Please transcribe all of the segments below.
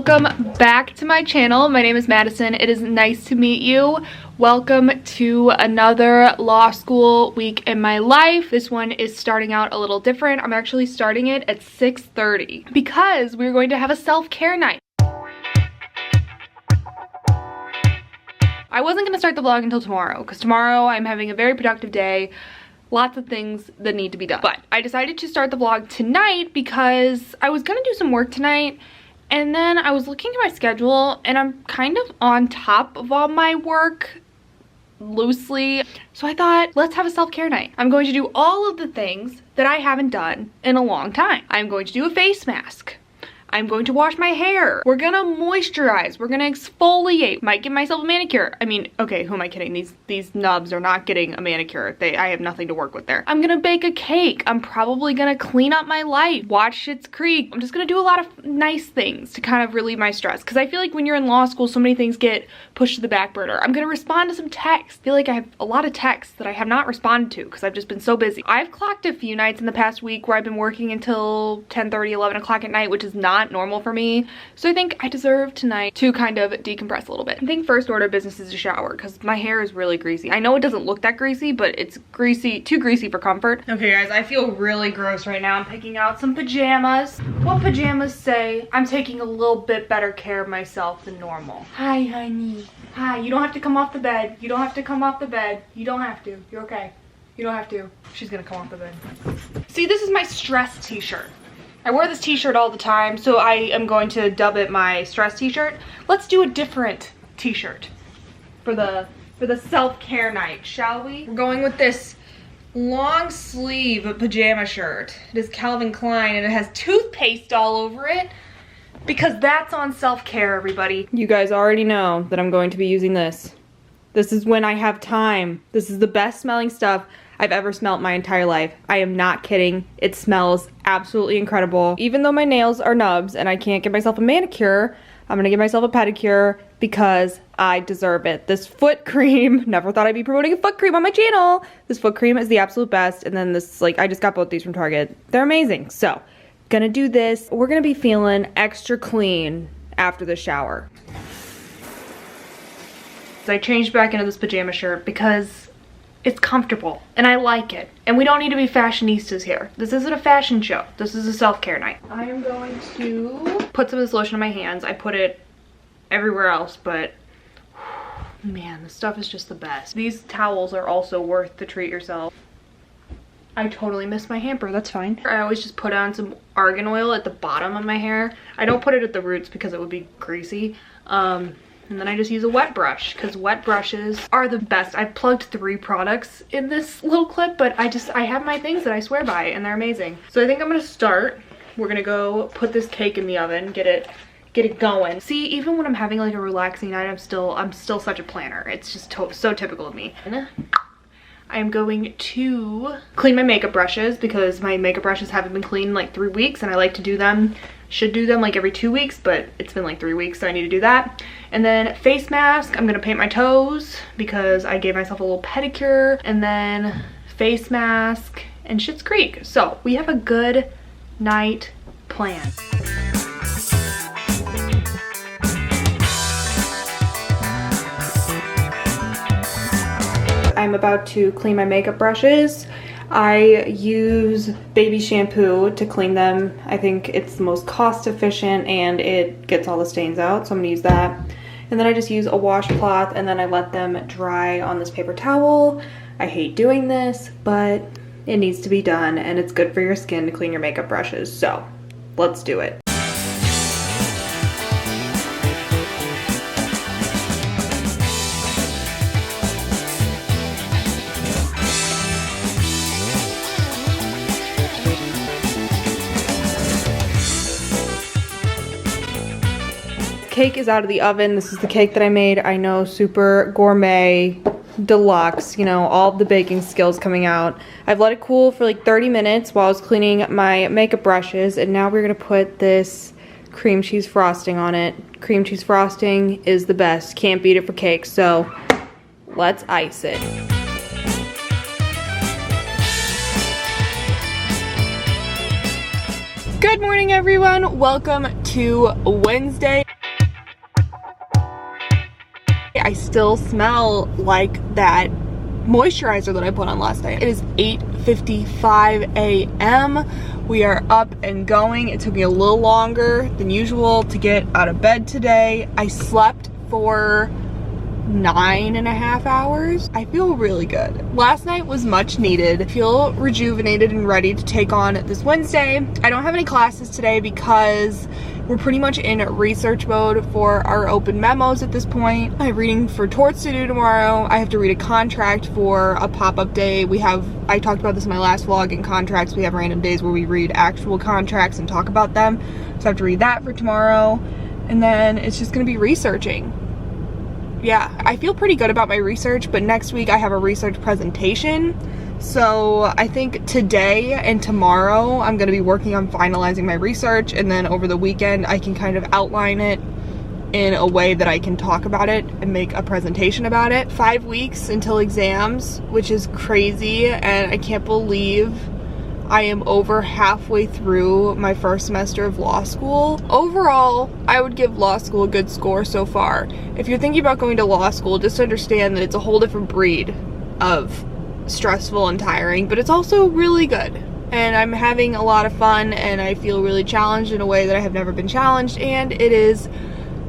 Welcome back to my channel. My name is Madison. It is nice to meet you. Welcome to another law school week in my life. This one is starting out a little different. I'm actually starting it at 6:30 because we're going to have a self-care night. I wasn't going to start the vlog until tomorrow because tomorrow I'm having a very productive day. Lots of things that need to be done. But I decided to start the vlog tonight because I was gonna do some work tonight, and then I was looking at my schedule and I'm kind of on top of all my work loosely. So I thought, let's have a self-care night. I'm going to do all of the things that I haven't done in a long time. I'm going to do a face mask. I'm going to wash my hair. We're gonna moisturize. We're gonna exfoliate. Might give myself a manicure. I mean, okay, who am I kidding? These nubs are not getting a manicure. I have nothing to work with there. I'm gonna bake a cake. I'm probably gonna clean up my life. Watch Schitt's Creek. I'm just gonna do a lot of nice things to kind of relieve my stress. Because I feel like when you're in law school, so many things get pushed to the back burner. I'm gonna respond to some texts. I feel like I have a lot of texts that I have not responded to because I've just been so busy. I've clocked a few nights in the past week where I've been working until 10:30, 11 o'clock at night, which is not normal for me. So I think I deserve tonight to kind of decompress a little bit. I think first order of business is a shower because my hair is really greasy. I know it doesn't look that greasy, but it's greasy, too greasy for comfort. Okay guys, I feel really gross right now. I'm picking out some pajamas. What pajamas say I'm taking a little bit better care of myself than normal? Hi honey. Hi, you don't have to come off the bed. You don't have to come off the bed. You don't have to. You're okay. You don't have to. She's gonna come off the bed. See, this is my stress t-shirt. I wear this t-shirt all the time, so I am going to dub it my stress t-shirt. Let's do a different t-shirt for the self-care night, shall we? We're going with this long sleeve pajama shirt. It is Calvin Klein and it has toothpaste all over it because that's on self-care, everybody. You guys already know that I'm going to be using this. This is when I have time. This is the best smelling stuff I've ever smelled my entire life. I am not kidding. It smells absolutely incredible. Even though my nails are nubs and I can't give myself a manicure, I'm gonna give myself a pedicure because I deserve it. This foot cream, never thought I'd be promoting a foot cream on my channel. This foot cream is the absolute best. And then this, like, I just got both these from Target. They're amazing. So, gonna do this. We're gonna be feeling extra clean after the shower. So I changed back into this pajama shirt because it's comfortable and I like it. And we don't need to be fashionistas here. This isn't a fashion show. This is a self-care night. I am going to put some of this lotion on my hands. I put it everywhere else, but man, this stuff is just the best. These towels are also worth the treat yourself. I totally missed my hamper, that's fine. I always just put on some argan oil at the bottom of my hair. I don't put it at the roots because it would be greasy. And then I just use a wet brush because wet brushes are the best. I've plugged 3 products in this little clip, but I have my things that I swear by and they're amazing. So I think I'm gonna start. We're gonna go put this cake in the oven, get it going. See, even when I'm having like a relaxing night, I'm still such a planner. It's just so typical of me. I'm going to clean my makeup brushes because my makeup brushes haven't been cleaned in like 3 weeks and I like to do them. Should do them like every 2 weeks, but it's been like 3 weeks, so I need to do that. And then face mask, I'm gonna paint my toes because I gave myself a little pedicure. And then face mask and Schitt's Creek. So we have a good night planned. I'm about to clean my makeup brushes. I use baby shampoo to clean them. I think it's the most cost efficient and it gets all the stains out, so I'm gonna use that. And then I just use a washcloth and then I let them dry on this paper towel. I hate doing this, but it needs to be done and it's good for your skin to clean your makeup brushes. So let's do it. Cake is out of the oven. This is the cake that I made. I know, super gourmet, deluxe, you know, all of the baking skills coming out. I've let it cool for like 30 minutes while I was cleaning my makeup brushes, and now we're gonna put this cream cheese frosting on it. Cream cheese frosting is the best. Can't beat it for cake, so let's ice it. Good morning, everyone. Welcome to Wednesday. I still smell like that moisturizer that I put on last night. It is 8:55 a.m. We are up and going. It took me a little longer than usual to get out of bed today. I slept for 9.5 hours. I feel really good. Last night was much needed. I feel rejuvenated and ready to take on this Wednesday. I don't have any classes today because we're pretty much in research mode for our open memos at this point. I have reading for torts to do tomorrow. I have to read a contract for a pop-up day. I talked about this in my last vlog. In contracts, we have random days where we read actual contracts and talk about them. So I have to read that for tomorrow. And then it's just gonna be researching. Yeah, I feel pretty good about my research, but next week I have a research presentation. So I think today and tomorrow I'm going to be working on finalizing my research, and then over the weekend I can kind of outline it in a way that I can talk about it and make a presentation about it. 5 weeks until exams, which is crazy, and I can't believe I am over halfway through my first semester of law school. Overall, I would give law school a good score so far. If you're thinking about going to law school, just understand that it's a whole different breed of stressful and tiring, but it's also really good. And I'm having a lot of fun, and I feel really challenged in a way that I have never been challenged, and it is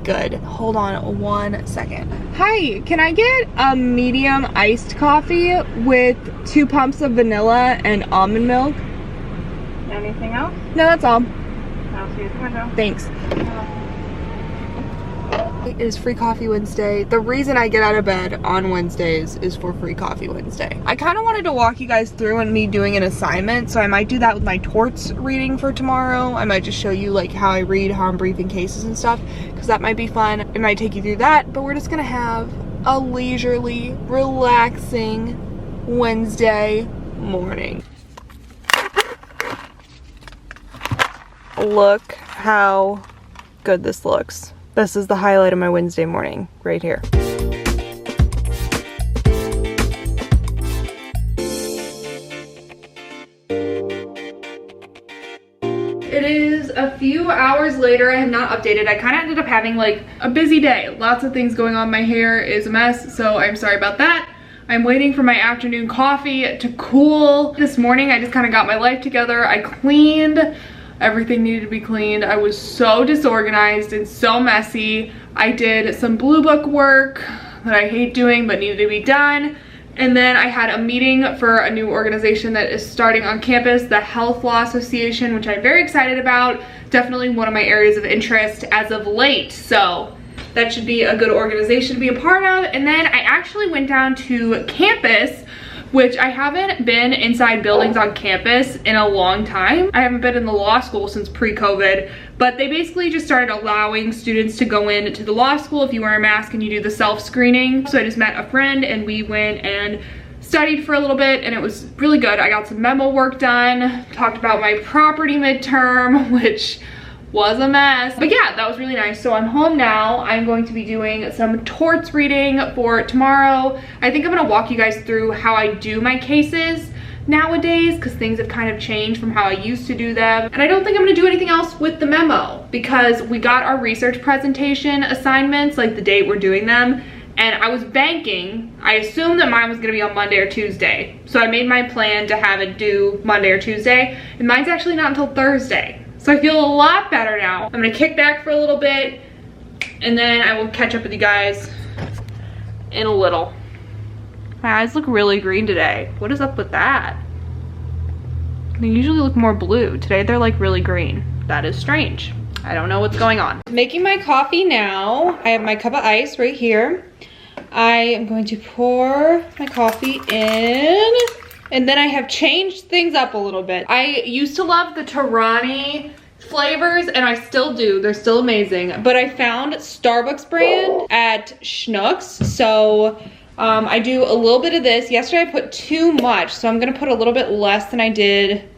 good. Hold on 1 second. Hi, can I get a medium iced coffee with 2 pumps of vanilla and almond milk? Anything else? No, that's all. I'll see you at the window. Thanks. It is Free Coffee Wednesday. The reason I get out of bed on Wednesdays is for Free Coffee Wednesday. I kind of wanted to walk you guys through and me doing an assignment, so I might do that with my torts reading for tomorrow. I might just show you like how I read, how I'm briefing cases and stuff, because that might be fun. It might take you through that, but we're just gonna have a leisurely, relaxing Wednesday morning. Look how good this looks. This is the highlight of my Wednesday morning, right here. It is a few hours later. I have not updated. I kind of ended up having like a busy day. Lots of things going on. My hair is a mess, so I'm sorry about that. I'm waiting for my afternoon coffee to cool. This morning, I just kind of got my life together. I cleaned. Everything needed to be cleaned. I was so disorganized and so messy. I did some blue book work that I hate doing but needed to be done. And then I had a meeting for a new organization that is starting on campus, the Health Law Association, which I'm very excited about. Definitely one of my areas of interest as of late. So that should be a good organization to be a part of. And then I actually went down to campus, which I haven't been inside buildings on campus in a long time. I haven't been in the law school since pre-COVID, but they basically just started allowing students to go into the law school if you wear a mask and you do the self-screening. So I just met a friend and we went and studied for a little bit, and it was really good. I got some memo work done, talked about my property midterm, which was a mess. But yeah, that was really nice. So I'm home now. I'm going to be doing some torts reading for tomorrow. I think I'm gonna walk you guys through how I do my cases nowadays, because things have kind of changed from how I used to do them. And I don't think I'm gonna do anything else with the memo, because we got our research presentation assignments, like the date we're doing them, and I was banking. I assumed that mine was gonna be on Monday or Tuesday. So I made my plan to have it due Monday or Tuesday, and mine's actually not until Thursday. So I feel a lot better now. I'm gonna kick back for a little bit, and then I will catch up with you guys in a little. My eyes look really green today. What is up with that? They usually look more blue. Today they're like really green. That is strange. I don't know what's going on. Making my coffee now. I have my cup of ice right here. I am going to pour my coffee in. And then I have changed things up a little bit. I used to love the Torani flavors, and I still do. They're still amazing. But I found Starbucks brand at Schnucks. So I do a little bit of this. Yesterday I put too much, so I'm gonna put a little bit less than I did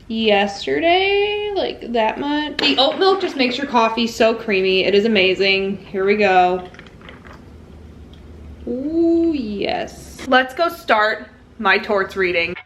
yesterday, like that much. The oat milk just makes your coffee so creamy. It is amazing. Here we go. Ooh, yes. Let's go start my torts reading.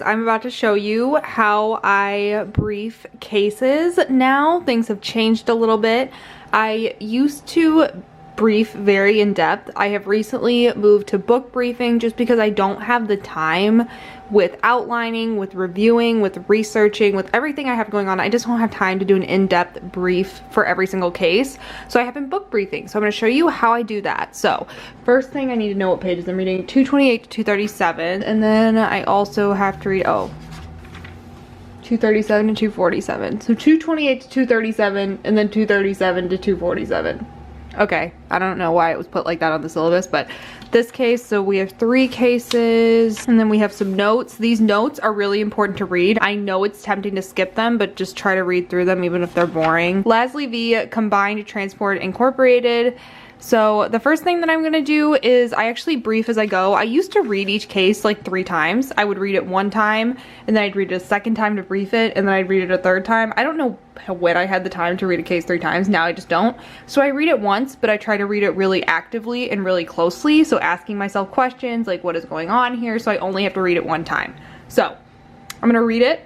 I'm about to show you how I brief cases now. Things have changed a little bit. I used to brief very in depth. I have recently moved to book briefing just because I don't have the time with outlining, with reviewing, with researching, with everything I have going on. I just don't have time to do an in-depth brief for every single case. So I have been book briefing. So I'm going to show you how I do that. So first thing, I need to know what pages I'm reading. 228 to 237. And then I also have to read, 237 to 247. So 228 to 237 and then 237 to 247. Okay, I don't know why it was put like that on the syllabus, but this case, so we have 3 cases, and then we have some notes. These notes are really important to read. I know it's tempting to skip them, but just try to read through them even if they're boring. Lasley v. Combined Transport Incorporated. So the first thing that I'm gonna do is I actually brief as I go. I used to read each case like 3 times. I would read it 1 time, and then I'd read it a 2nd time to brief it, and then I'd read it a 3rd time. I don't know when I had the time to read a case 3 times. Now I just don't. So I read it once, but I try to read it really actively and really closely. So asking myself questions like what is going on here, so I only have to read it 1 time. So I'm gonna read it,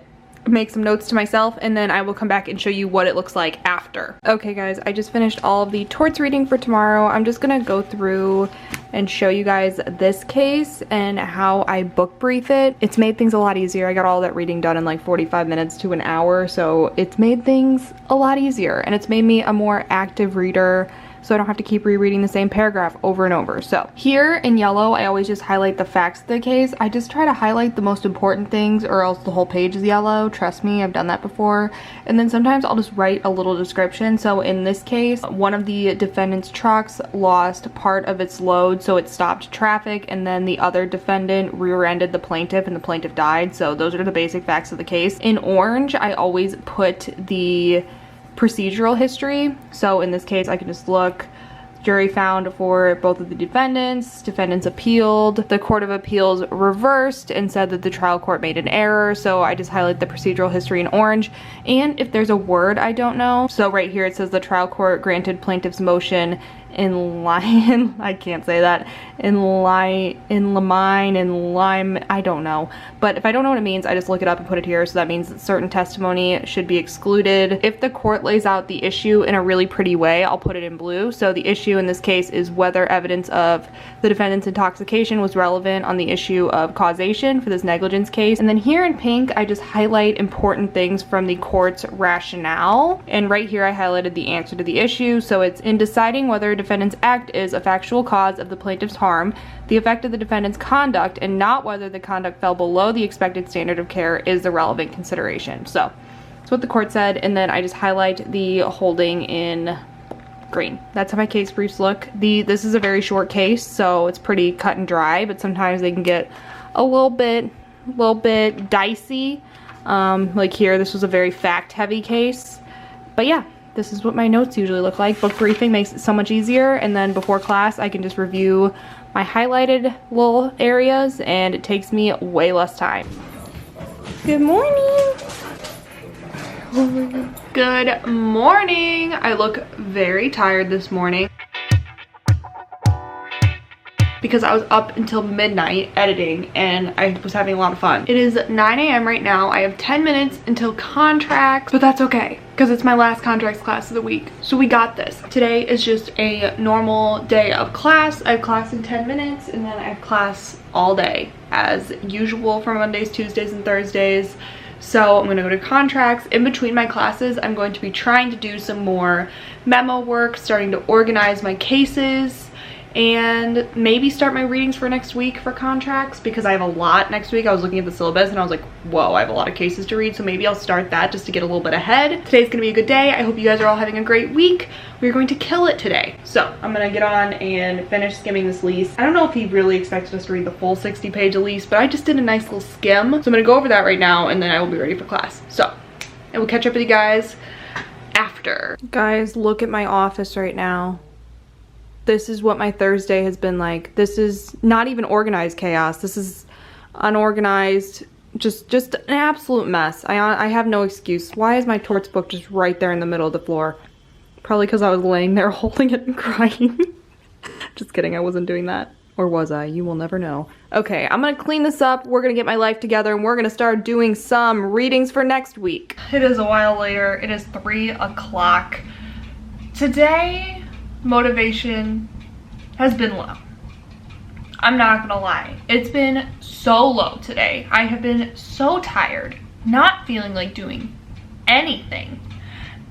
make some notes to myself, and then I will come back and show you what it looks like after. Okay guys, I just finished all of the torts reading for tomorrow. I'm just gonna go through and show you guys this case and how I book brief it. It's made things a lot easier. I got all that reading done in like 45 minutes to an hour, so it's made things a lot easier, and it's made me a more active reader, so I don't have to keep rereading the same paragraph over and over. So here in yellow, I always just highlight the facts of the case. I just try to highlight the most important things, or else the whole page is yellow. Trust me, I've done that before. And then sometimes I'll just write a little description. So in this case, one of the defendant's trucks lost part of its load, so it stopped traffic, and then the other defendant rear-ended the plaintiff and the plaintiff died. So those are the basic facts of the case. In orange, I always put the procedural history. So in this case, I can just look, jury found for both of the defendants appealed, the Court of Appeals reversed and said that the trial court made an error, so I just highlight the procedural history in orange. And if there's a word I don't know, so right here it says the trial court granted plaintiff's motion in line, I can't say that, I don't know. But if I don't know what it means, I just look it up and put it here. So that means that certain testimony should be excluded. If the court lays out the issue in a really pretty way, I'll put it in blue. So the issue in this case is whether evidence of the defendant's intoxication was relevant on the issue of causation for this negligence case. And then here in pink, I just highlight important things from the court's rationale. And right here, I highlighted the answer to the issue. So it's in deciding whether a defendant's act is a factual cause of the plaintiff's harm, the effect of the defendant's conduct, and not whether the conduct fell below the expected standard of care is the relevant consideration. So that's what the court said, and then I just highlight the holding in green. That's how my case briefs look. This is a very short case, so it's pretty cut and dry, but sometimes they can get a little bit dicey. Like here, this was a very fact-heavy case, but yeah. This is what my notes usually look like. Book briefing makes it so much easier, and then before class I can just review my highlighted little areas, and it takes me way less time. Good morning! Good morning! I look very tired this morning because I was up until midnight editing and I was having a lot of fun. It is 9 a.m. right now. I have 10 minutes until contracts, but that's okay because it's my last contracts class of the week. So we got this. Today is just a normal day of class. I have class in 10 minutes and then I have class all day as usual for Mondays, Tuesdays, and Thursdays. So I'm gonna go to contracts. In between my classes, I'm going to be trying to do some more memo work, starting to organize my cases, and maybe start my readings for next week for contracts because I have a lot next week. I was looking at the syllabus and I was like, whoa, I have a lot of cases to read, so maybe I'll start that just to get a little bit ahead. Today's gonna be a good day. I hope you guys are all having a great week. We're going to kill it today. So I'm gonna get on and finish skimming this lease. I don't know if he really expected us to read the full 60-page lease, but I just did a nice little skim. So I'm gonna go over that right now and then I will be ready for class. So I will catch up with you guys after. Guys, look at my office right now. This is what my Thursday has been like. This is not even organized chaos. This is unorganized, just an absolute mess. I have no excuse. Why is my torts book just right there in the middle of the floor? Probably because I was laying there holding it and crying. Just kidding, I wasn't doing that. Or was I? You will never know. Okay, I'm gonna clean this up, we're gonna get my life together, and we're gonna start doing some readings for next week. It is a while later. It is 3 o'clock. Today, motivation has been low. I'm not gonna lie. It's been so low today. I have been so tired, not feeling like doing anything.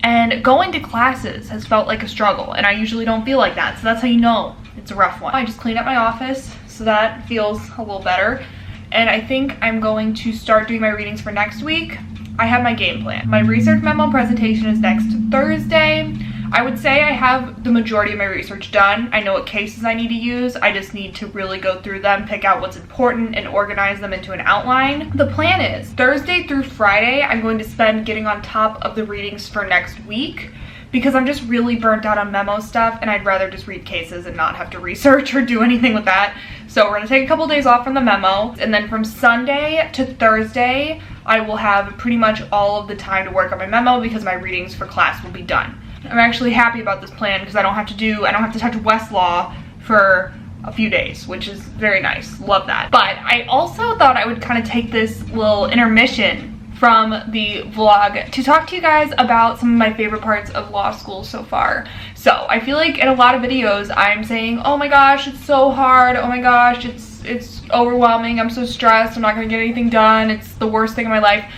And going to classes has felt like a struggle, and I usually don't feel like that, so that's how you know it's a rough one. I just cleaned up my office, so that feels a little better. And I think I'm going to start doing my readings for next week. I have my game plan. My research memo presentation is next Thursday. I would say I have the majority of my research done. I know what cases I need to use. I just need to really go through them, pick out what's important, and organize them into an outline. The plan is Thursday through Friday, I'm going to spend getting on top of the readings for next week because I'm just really burnt out on memo stuff, and I'd rather just read cases and not have to research or do anything with that. So we're gonna take a couple days off from the memo, and then from Sunday to Thursday, I will have pretty much all of the time to work on my memo because my readings for class will be done. I'm actually happy about this plan because I don't have to touch Westlaw for a few days, which is very nice. Love that. But I also thought I would kind of take this little intermission from the vlog to talk to you guys about some of my favorite parts of law school so far. So I feel like in a lot of videos I'm saying, oh my gosh, it's so hard, oh my gosh, it's overwhelming, I'm so stressed, I'm not gonna get anything done, it's the worst thing in my life.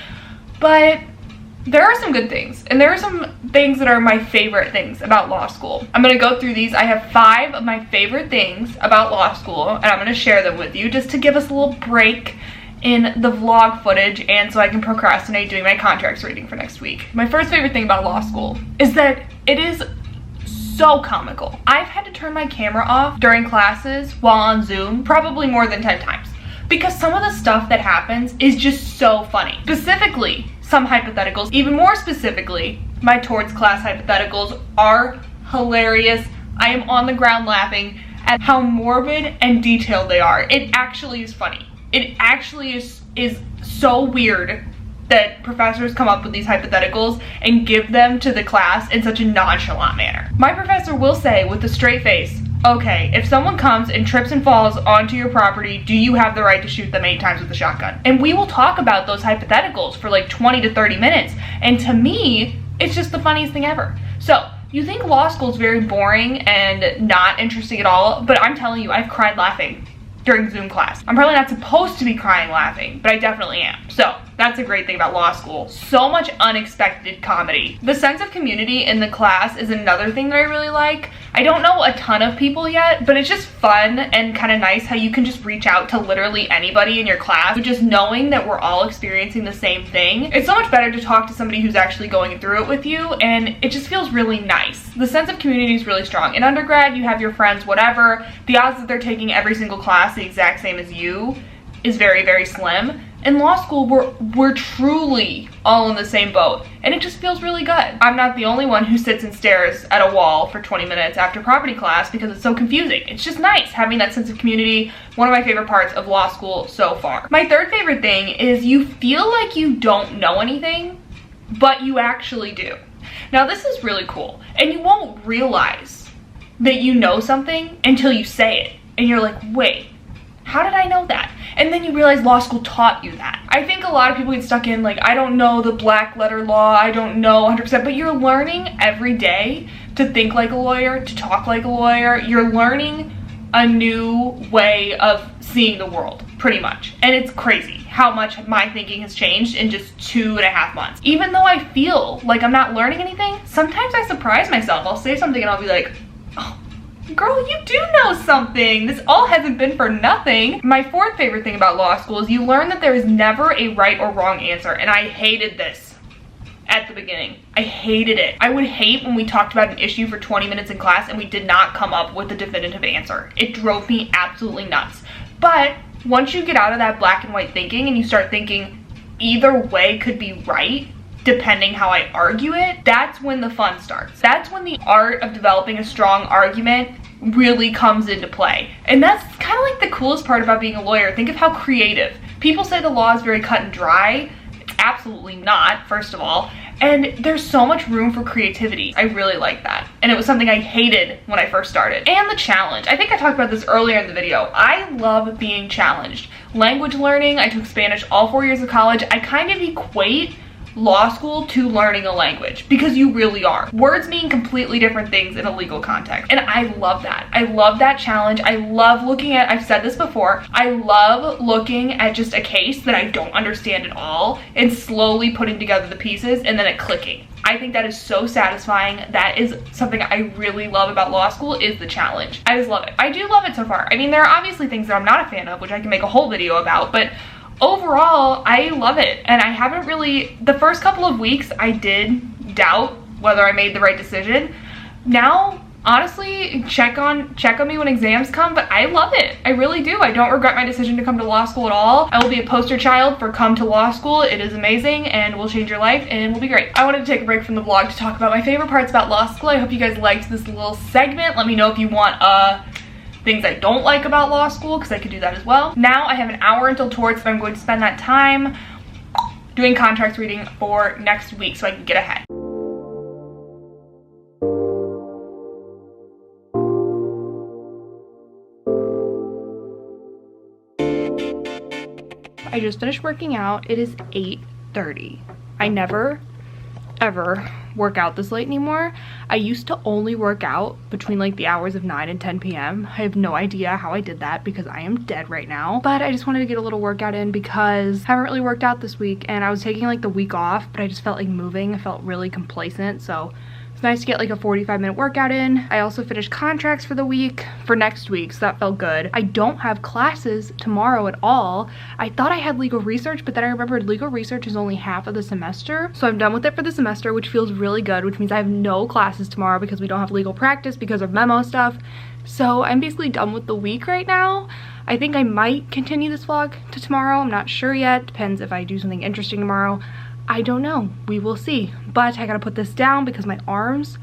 But there are some good things, and there are some things that are my favorite things about law school. I'm gonna go through these. I have 5 of my favorite things about law school, and I'm gonna share them with you just to give us a little break in the vlog footage and so I can procrastinate doing my contracts reading for next week. My first favorite thing about law school is that it is so comical. I've had to turn my camera off during classes while on Zoom probably more than 10 times because some of the stuff that happens is just so funny. Specifically, some hypotheticals, even more specifically, my towards class hypotheticals are hilarious. I am on the ground laughing at how morbid and detailed they are. It actually is funny. It actually is so weird that professors come up with these hypotheticals and give them to the class in such a nonchalant manner. My professor will say with a straight face, okay, if someone comes and trips and falls onto your property, do you have the right to shoot them 8 times with a shotgun? And we will talk about those hypotheticals for like 20 to 30 minutes. And to me, it's just the funniest thing ever. So you think law school is very boring and not interesting at all, but I'm telling you, I've cried laughing during Zoom class. I'm probably not supposed to be crying laughing, but I definitely am. So that's a great thing about law school. So much unexpected comedy. The sense of community in the class is another thing that I really like. I don't know a ton of people yet, but it's just fun and kind of nice how you can just reach out to literally anybody in your class, just knowing that we're all experiencing the same thing. It's so much better to talk to somebody who's actually going through it with you, and it just feels really nice. The sense of community is really strong. In undergrad, you have your friends, whatever. The odds that they're taking every single class the exact same as you is very, very slim. In law school, we're truly all in the same boat, and it just feels really good. I'm not the only one who sits and stares at a wall for 20 minutes after property class because it's so confusing. It's just nice having that sense of community. One of my favorite parts of law school so far. My third favorite thing is you feel like you don't know anything, but you actually do. Now this is really cool, and you won't realize that you know something until you say it, and you're like, wait, how did I know that? And then you realize law school taught you that. I think a lot of people get stuck in like, I don't know the black letter law, I don't know 100%, but you're learning every day to think like a lawyer, to talk like a lawyer. You're learning a new way of seeing the world, pretty much. And it's crazy how much my thinking has changed in just 2.5 months. Even though I feel like I'm not learning anything, sometimes I surprise myself. I'll say something and I'll be like, oh, girl, you do know something. This all hasn't been for nothing. My fourth favorite thing about law school is you learn that there is never a right or wrong answer, and I hated this at the beginning. I hated it. I would hate when we talked about an issue for 20 minutes in class and we did not come up with a definitive answer. It drove me absolutely nuts. But once you get out of that black and white thinking and you start thinking either way could be right, depending how I argue it, that's when the fun starts. That's when the art of developing a strong argument really comes into play. And that's kind of like the coolest part about being a lawyer. Think of how creative. People say the law is very cut and dry. It's absolutely not, first of all. And there's so much room for creativity. I really like that. And it was something I hated when I first started. And the challenge. I think I talked about this earlier in the video. I love being challenged. Language learning, I took Spanish all 4 years of college. I kind of equate law school to learning a language because you really are. Words mean completely different things in a legal context. And I love that. I love that challenge. I love looking at, I've said this before, I love looking at just a case that I don't understand at all and slowly putting together the pieces and then it clicking. I think that is so satisfying. That is something I really love about law school, is the challenge. I just love it. I do love it so far. I mean, there are obviously things that I'm not a fan of, which I can make a whole video about, but overall, I love it. And I haven't really, the first couple of weeks, I did doubt whether I made the right decision. Now, honestly, check on me when exams come, but I love it. I really do. I don't regret my decision to come to law school at all. I will be a poster child for come to law school. It is amazing and will change your life and will be great. I wanted to take a break from the vlog to talk about my favorite parts about law school. I hope you guys liked this little segment. Let me know if you want things I don't like about law school, because I could do that as well. Now I have an hour until towards, so I'm going to spend that time doing contracts reading for next week so I can get ahead. I just finished working out. It is 8:30. I never ever work out this late anymore. I used to only work out between like the hours of 9 and 10 p.m. I have no idea how I did that because I am dead right now. But I just wanted to get a little workout in because I haven't really worked out this week and I was taking like the week off, but I just felt like moving. I felt really complacent, so it's nice to get like a 45-minute workout in. I also finished contracts for the week, for next week, so that felt good. I don't have classes tomorrow at all. I thought I had legal research, but then I remembered legal research is only half of the semester. So I'm done with it for the semester, which feels really good, which means I have no classes tomorrow because we don't have legal practice because of memo stuff. So I'm basically done with the week right now. I think I might continue this vlog to tomorrow. I'm not sure yet. Depends if I do something interesting tomorrow. I don't know. We will see. But I gotta put this down because my arms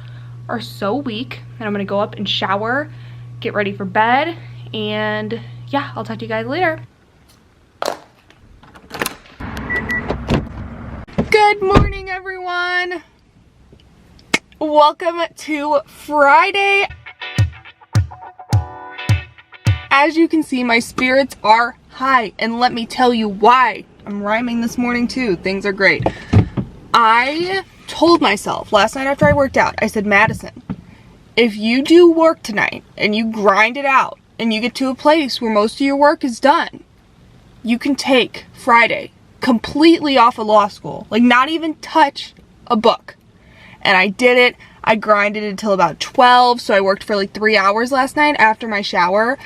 are so weak. And I'm gonna go up and shower, get ready for bed, and yeah, I'll talk to you guys later. Good morning, everyone. Welcome to Friday. As you can see, my spirits are high, and let me tell you why. I'm rhyming this morning too. Things are great. I told myself last night after I worked out, I said, Madison, if you do work tonight and you grind it out and you get to a place where most of your work is done, you can take Friday completely off of law school. Like, not even touch a book. And I did it. I grinded until about 12, so I worked for like 3 hours last night after my shower,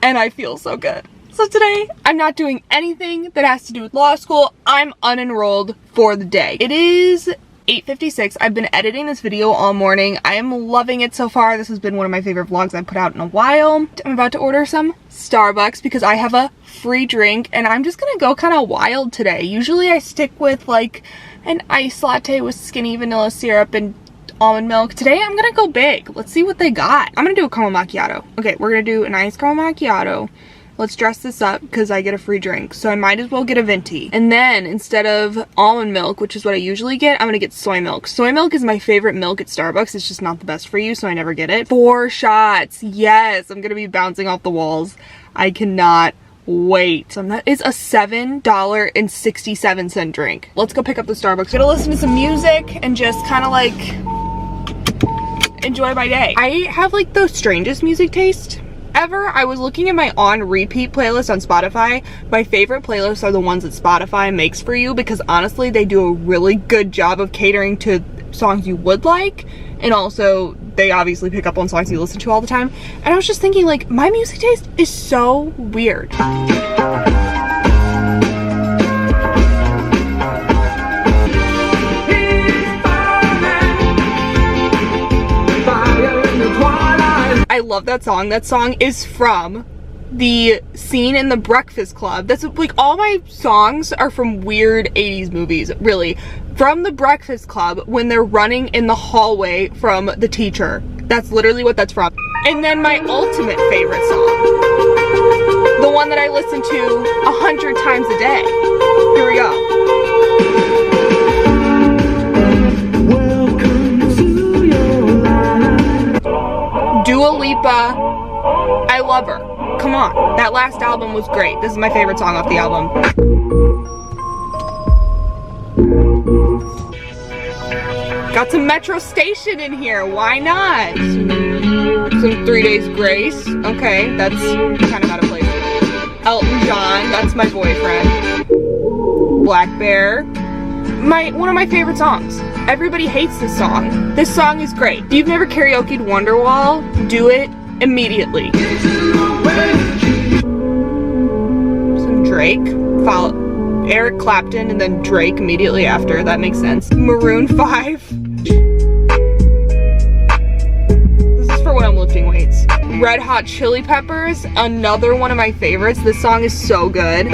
and I feel so good. So today, I'm not doing anything that has to do with law school. I'm unenrolled for the day. It is 8:56. I've been editing this video all morning. I am loving it so far. This has been one of my favorite vlogs I've put out in a while. I'm about to order some Starbucks because I have a free drink, and I'm just gonna go kind of wild today. Usually I stick with like an iced latte with skinny vanilla syrup and almond milk. Today I'm gonna go big. Let's see what they got. I'm gonna do a caramel macchiato. Okay, we're gonna do a nice caramel macchiato. Let's dress this up because I get a free drink, so I might as well get a venti. And then instead of almond milk, which is what I usually get, I'm gonna get soy milk. Soy milk is my favorite milk at Starbucks. It's just not the best for you, so I never get it. 4 shots. Yes, I'm gonna be bouncing off the walls. I cannot wait. It's a $7.67 drink. Let's go pick up the Starbucks. Gonna listen to some music and just kind of like enjoy my day. I have like the strangest music taste ever. I was looking at my on repeat playlist on Spotify. My favorite playlists are the ones that Spotify makes for you because honestly they do a really good job of catering to songs you would like, and also they obviously pick up on songs you listen to all the time. And I was just thinking, like, my music taste is so weird. I love that song. That song is from the scene in The Breakfast Club. That's like, all my songs are from weird 80s movies, really. From The Breakfast Club, when they're running in the hallway from the teacher. That's literally what that's from. And then my ultimate favorite song, the one that I listen to 100 times a day. Here we go. Lipa. I love her. Come on. That last album was great. This is my favorite song off the album. Got some Metro Station in here. Why not? Some 3 Days Grace. Okay, that's kind of out of place. Elton John. That's my boyfriend. Black Bear. One of my favorite songs. Everybody hates this song. This song is great. If you've never karaoke'd Wonderwall, do it immediately. Some Drake. Follow Eric Clapton and then Drake immediately after. That makes sense. Maroon 5. This is for when I'm lifting weights. Red Hot Chili Peppers. Another one of my favorites. This song is so good.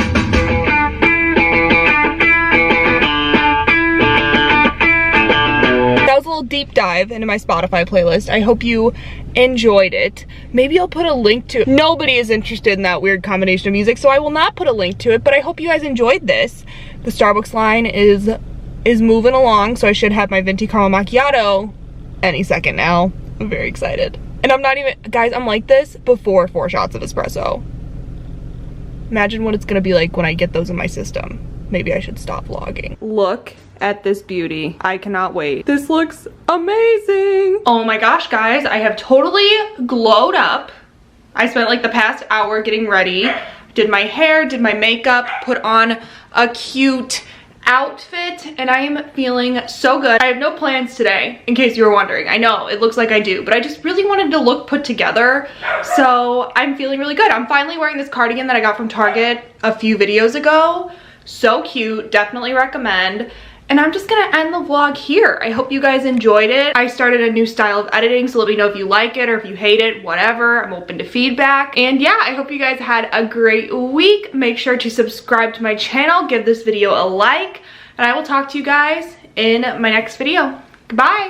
That was a little deep dive into my Spotify playlist. I hope you enjoyed it. Maybe I'll put a link to it. Nobody is interested in that weird combination of music, so I will not put a link to it, but I hope you guys enjoyed this. The Starbucks line is moving along, so I should have my venti caramel macchiato any second now. I'm very excited. And I'm not even, guys, I'm like this before 4 shots of espresso. Imagine what it's gonna be like when I get those in my system. Maybe I should stop vlogging. Look at this beauty. I cannot wait. This looks amazing. Oh my gosh, guys, I have totally glowed up. I spent like the past hour getting ready. Did my hair, did my makeup, put on a cute outfit, and I am feeling so good. I have no plans today, in case you were wondering. I know, it looks like I do, but I just really wanted to look put together, so I'm feeling really good. I'm finally wearing this cardigan that I got from Target a few videos ago. So cute, definitely recommend. And I'm just gonna end the vlog here. I hope you guys enjoyed it. I started a new style of editing, so let me know if you like it or if you hate it, whatever. I'm open to feedback. And yeah, I hope you guys had a great week. Make sure to subscribe to my channel, give this video a like, and I will talk to you guys in my next video. Goodbye.